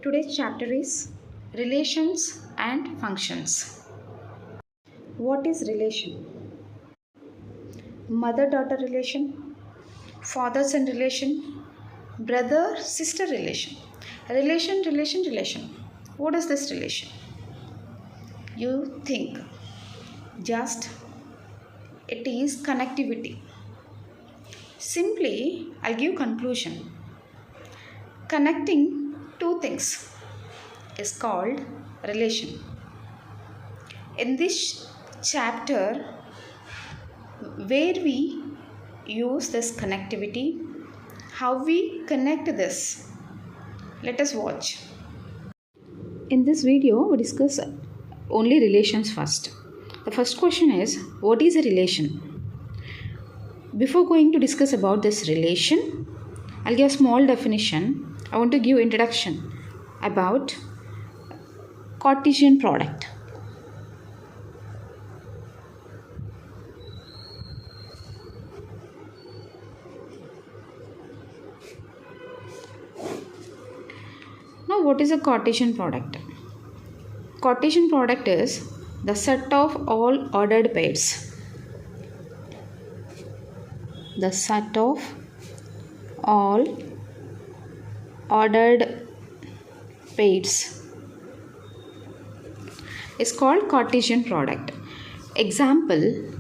Today's chapter is relations and functions. What is relation? Mother-daughter relation, father-son relation, brother-sister relation. Relation. What is this relation? You think just it is connectivity. Simply, I'll give conclusion. Connecting two things is called relation. In this chapter, where we use this connectivity, how we connect this, let us watch. In this video, we discuss only relations first. The first question is, what is a relation? Before going to discuss about this relation, I'll give a small definition. I want to give introduction about Cartesian product. Now, what is a Cartesian product? Cartesian product is the set of all ordered pairs. The set of all ordered pairs is called Cartesian product. Example,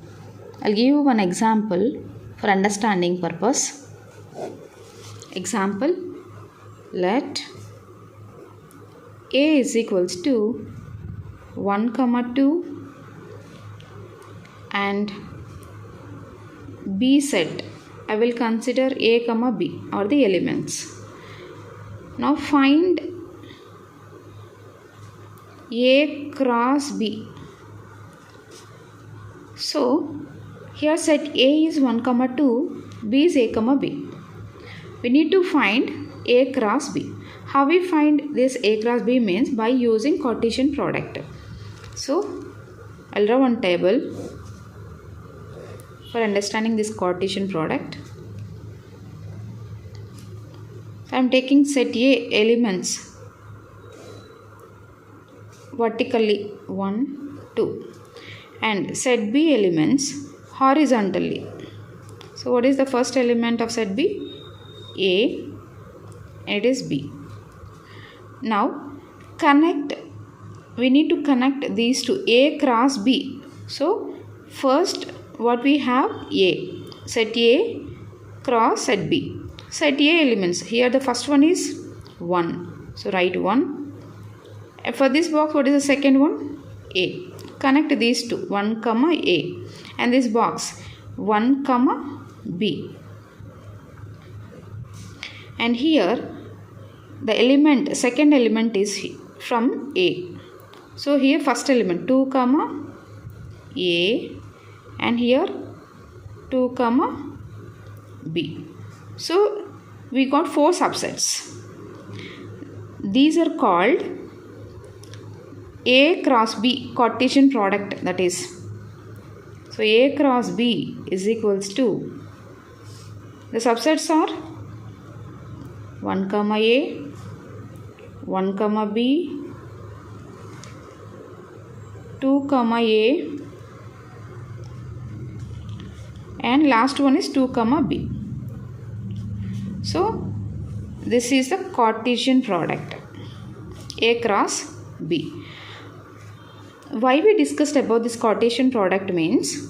I'll give you one example for understanding purpose. Example, let A is equals to 1, 2 and B set. I will consider A, B are the elements. Now find A cross B. So here set A is 1, 2, B is A, B. We need to find A cross B. How we find this A cross B means by using Cartesian product. So I'll draw one table for understanding this Cartesian product. I am taking set A elements vertically 1, 2 and set B elements horizontally. So what is the first element of set B? A, and it is B. Now we need to connect these to A cross B. So first what we have A, set A cross set B. Set A elements, here the first one is 1. So write 1. And for this box, what is the second one? A. Connect these two, 1, A. And this box, 1, B. And here the second element is from A. So here first element 2, A and here 2, B. So we got 4 subsets. These are called A cross B Cartesian product, that is. So A cross B is equals to, the subsets are 1, A, 1, B, 2, A and last one is 2, B. So this is the Cartesian product A cross B. Why we discussed about this Cartesian product means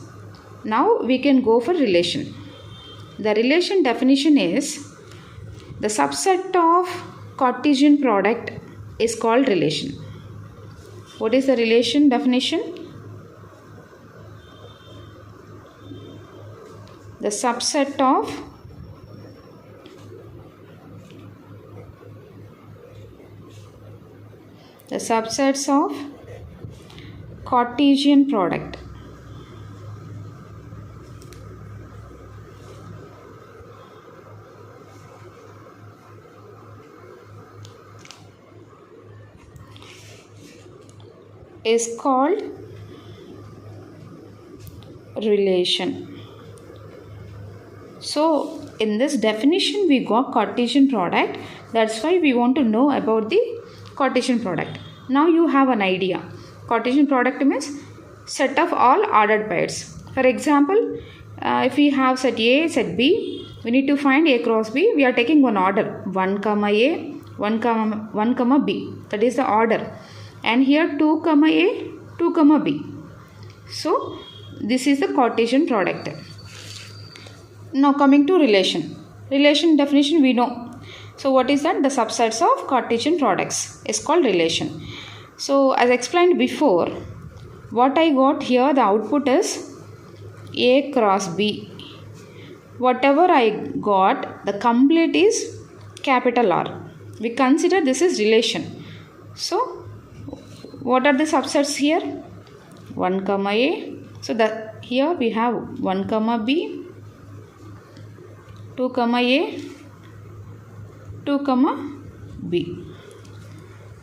now we can go for relation. The relation definition is the subset of Cartesian product is called relation. What is the relation definition? The subsets of Cartesian product is called relation. So in this definition we got Cartesian product. That's why we want to know about the Cartesian product. Now you have an idea. Cartesian product means set of all ordered pairs. For example, if we have set A, set B, we need to find A cross B. We are taking one order, 1 comma A, 1 comma B. That is the order. And here 2 comma A, 2 comma B. So this is the Cartesian product. Now coming to relation. Relation definition we know. So what is that? The subsets of Cartesian products is called relation. So as explained before, what I got here, the output is A cross B. Whatever I got, the complete is capital R. We consider this is relation. So what are the subsets here? 1 comma A. So here we have 1 comma B, 2 comma A, 2 comma B.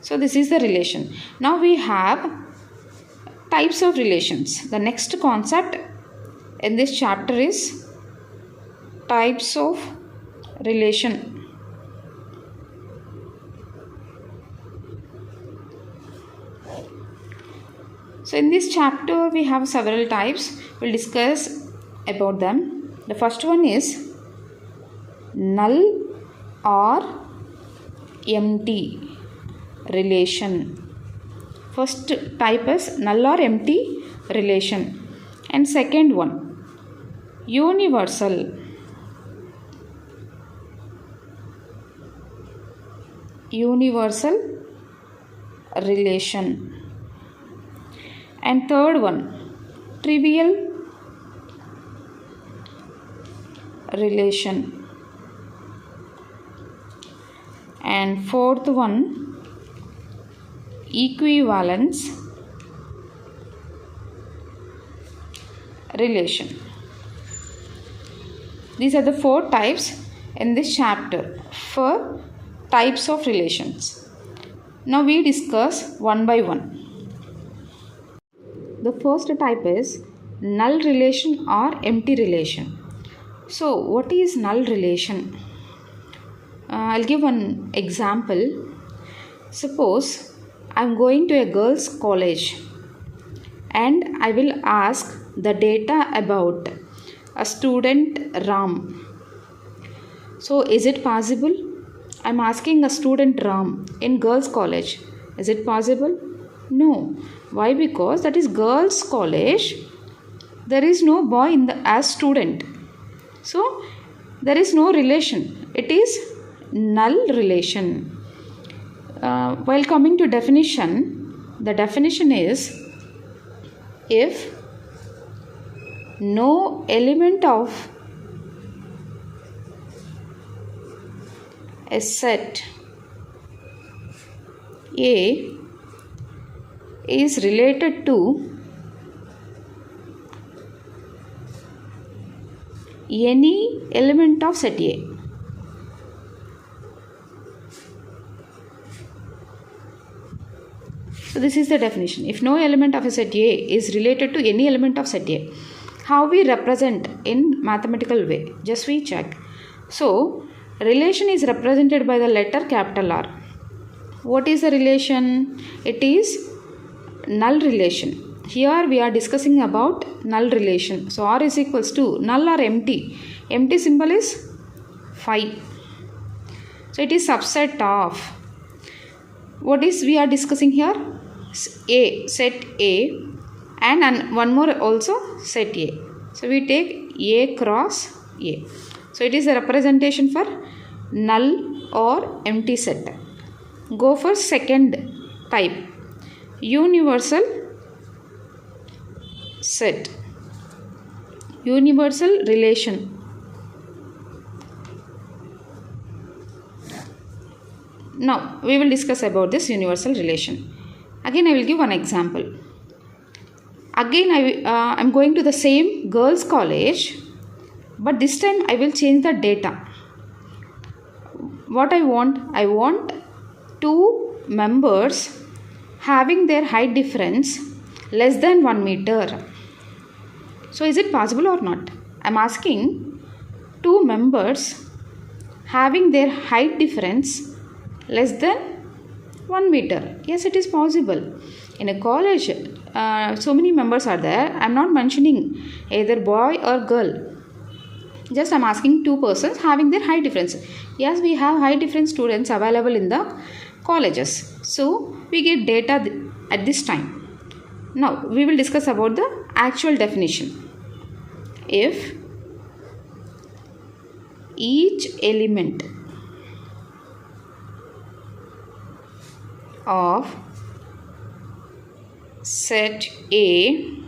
So this is the relation. Now we have types of relations. The next concept in this chapter is types of relation. So in this chapter we have several types. We'll discuss about them. The first one is null or empty relation. First type is null or empty relation. And second one, universal. Universal relation. And third one, trivial relation. And fourth one, equivalence relation. These are the 4 types in this chapter for types of relations. Now we discuss one by one. The first type is null relation or empty relation. So what is null relation? I'll give one example. Suppose I'm going to a girls' college and I will ask the data about a student Ram. So is it possible? I'm asking a student Ram in girls' college. Is it possible? No. Why? Because that is girls' college. There is no boy as student. So there is no relation. It is null relation. While coming to definition, the definition is if no element of a set A is related to any element of set A. So this is the definition. If no element of a set A is related to any element of set A, how we represent in mathematical way? Just we check. So relation is represented by the letter capital R. What is the relation? It is null relation. Here we are discussing about null relation. So R is equals to null or empty. Empty symbol is phi. So it is subset of. What is we are discussing here? A, set A, and one more also set A. So we take A cross A. So it is a representation for null or empty set. Go for second type, universal set, universal relation. Now we will discuss about this universal relation. Again I will give one example. Again I am going to the same girls' college, but this time I will change the data. What I want 2 members having their height difference less than 1 meter. So is it possible or not? I am asking 2 members having their height difference less than 1 meter. Yes, it is possible. In a college, so many members are there. I am not mentioning either boy or girl. Just I am asking two persons having their height difference. Yes, we have height difference students available in the colleges. So, we get data at this time. Now, we will discuss about the actual definition. If each element of set A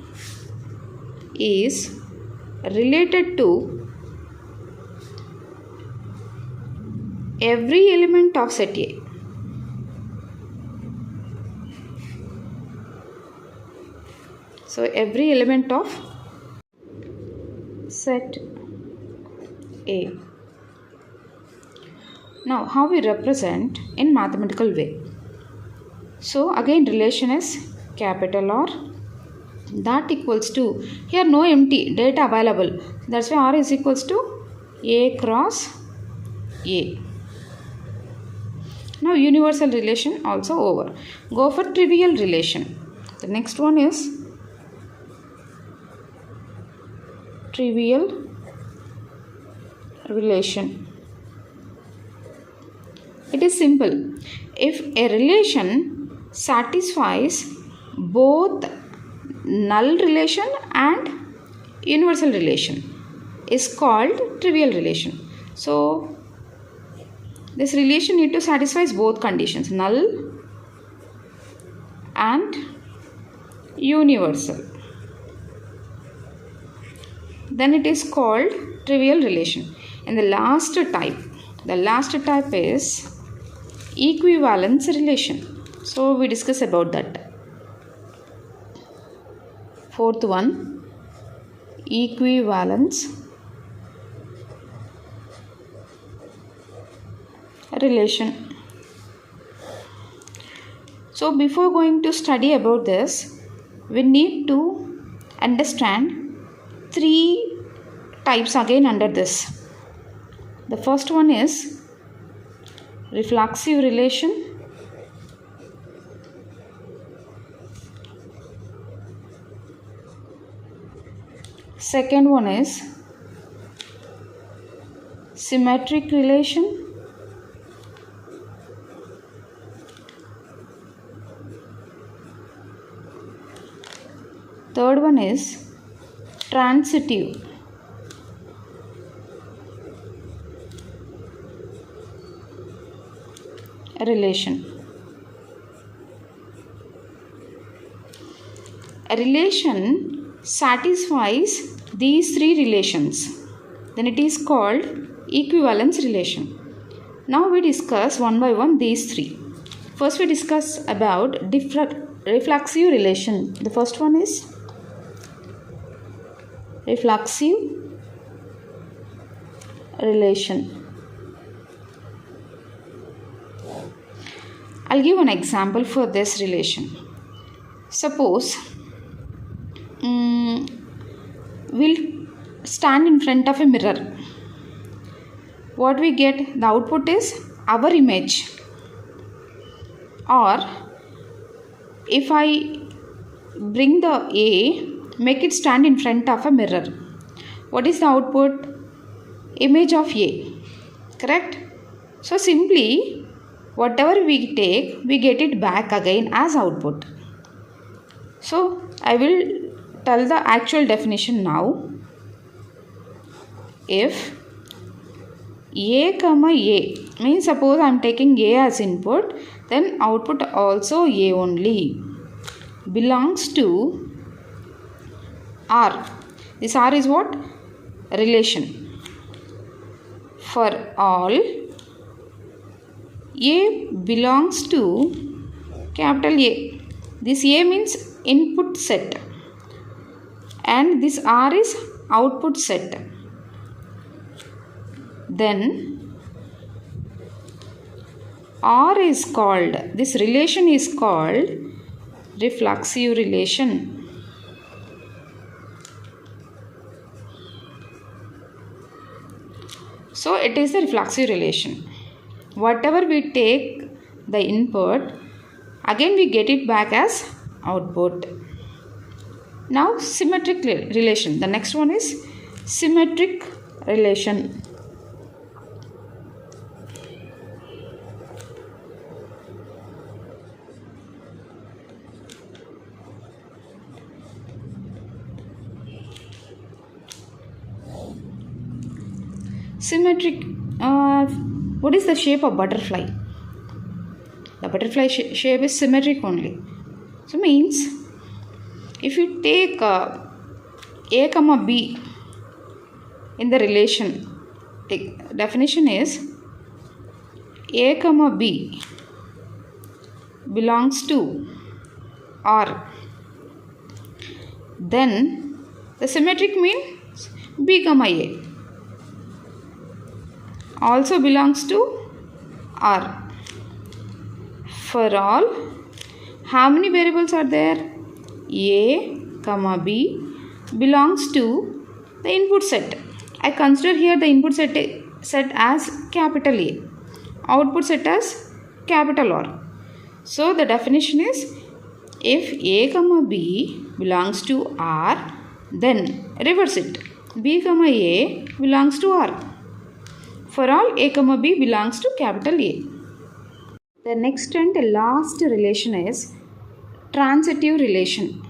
is related to every element of set A. So, every element of set A. Now, how we represent in mathematical way? So, again relation is capital R, that equals to, here no empty data available, that's why R is equals to A cross A. Now, universal relation also over. Go for trivial relation. The next one is trivial relation. It is simple. If a relation satisfies both null relation and universal relation is called trivial relation. So, this relation need to satisfy both conditions, null and universal. Then it is called trivial relation. And the last type is equivalence relation. So, we discuss about that. Fourth one, equivalence relation. So, before going to study about this, we need to understand three types again under this. The first one is reflexive relation. Second one is symmetric relation. Third one is transitive. Relation. A relation satisfies these three relations, then it is called equivalence relation. Now we discuss one by one these three. First we discuss about reflexive relation. The first one is reflexive relation. I'll give an example for this relation. Suppose we'll stand in front of a mirror. What we get? The output is our image. Or if I bring the A, make it stand in front of a mirror. What is the output? Image of A. Correct? So simply whatever we take, we get it back again as output. So I will tell the actual definition now. If A comma A means suppose I am taking A as input, then output also A only belongs to R. This R is what? Relation. For all A belongs to capital A. This A means input set and this R is output set. Then R is called, this relation is called reflexive relation. So it is the reflexive relation. Whatever we take the input, Again we get it back as output. Now symmetric relation. The next one is symmetric relation. Symmetric, what is the shape of butterfly? The butterfly shape is symmetric only. So means if you take a comma b in the relation, definition is a comma b belongs to R, then the symmetric means b comma a also belongs to R. For all, how many variables are there? A comma b belongs to the input set. I consider here the input set as capital A, output set as capital R. So the definition is, if a comma b belongs to R, then reverse it, b comma a belongs to R. For all, a comma b belongs to capital A. The next and last relation is transitive relation.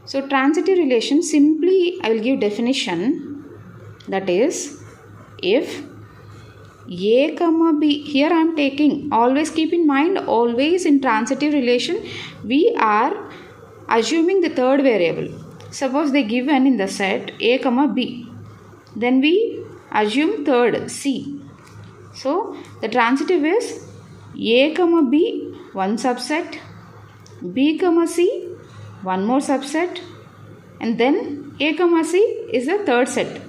So transitive relation, simply I will give definition, that is, if a comma b, here I am taking, always keep in mind, always in transitive relation we are assuming the third variable. Suppose they given in the set a comma b, then we assume third c. So the transitive is a comma b one subset, b comma c one more subset, and then a comma c is the third set.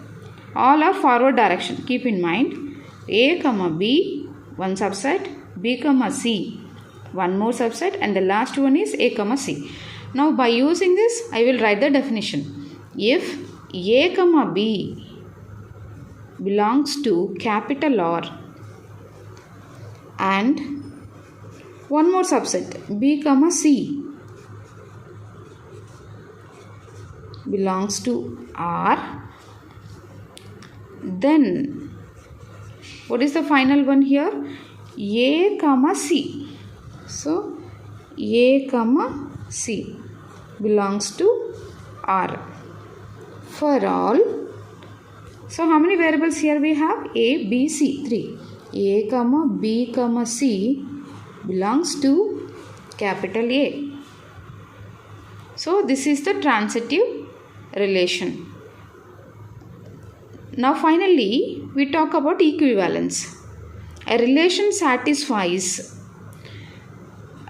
All are forward direction. Keep in mind, a comma b one subset, b comma c one more subset, and the last one is a comma c. Now by using this I will write the definition. If a comma b belongs to capital R and one more subset b comma c belongs to R, then what is the final one here? A comma c. So a comma c belongs to R. For all, so how many variables here we have? A, B, C, 3. A comma B comma C belongs to capital A. So this is the transitive relation. Now finally we talk about equivalence. A relation satisfies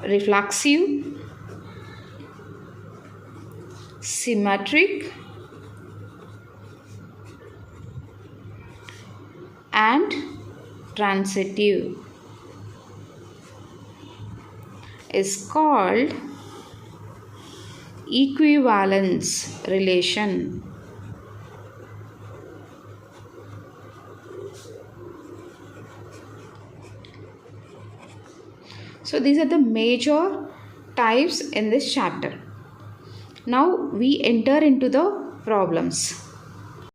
reflexive, symmetric, and transitive is called equivalence relation. So these are the major types in this chapter. Now we enter into the problems.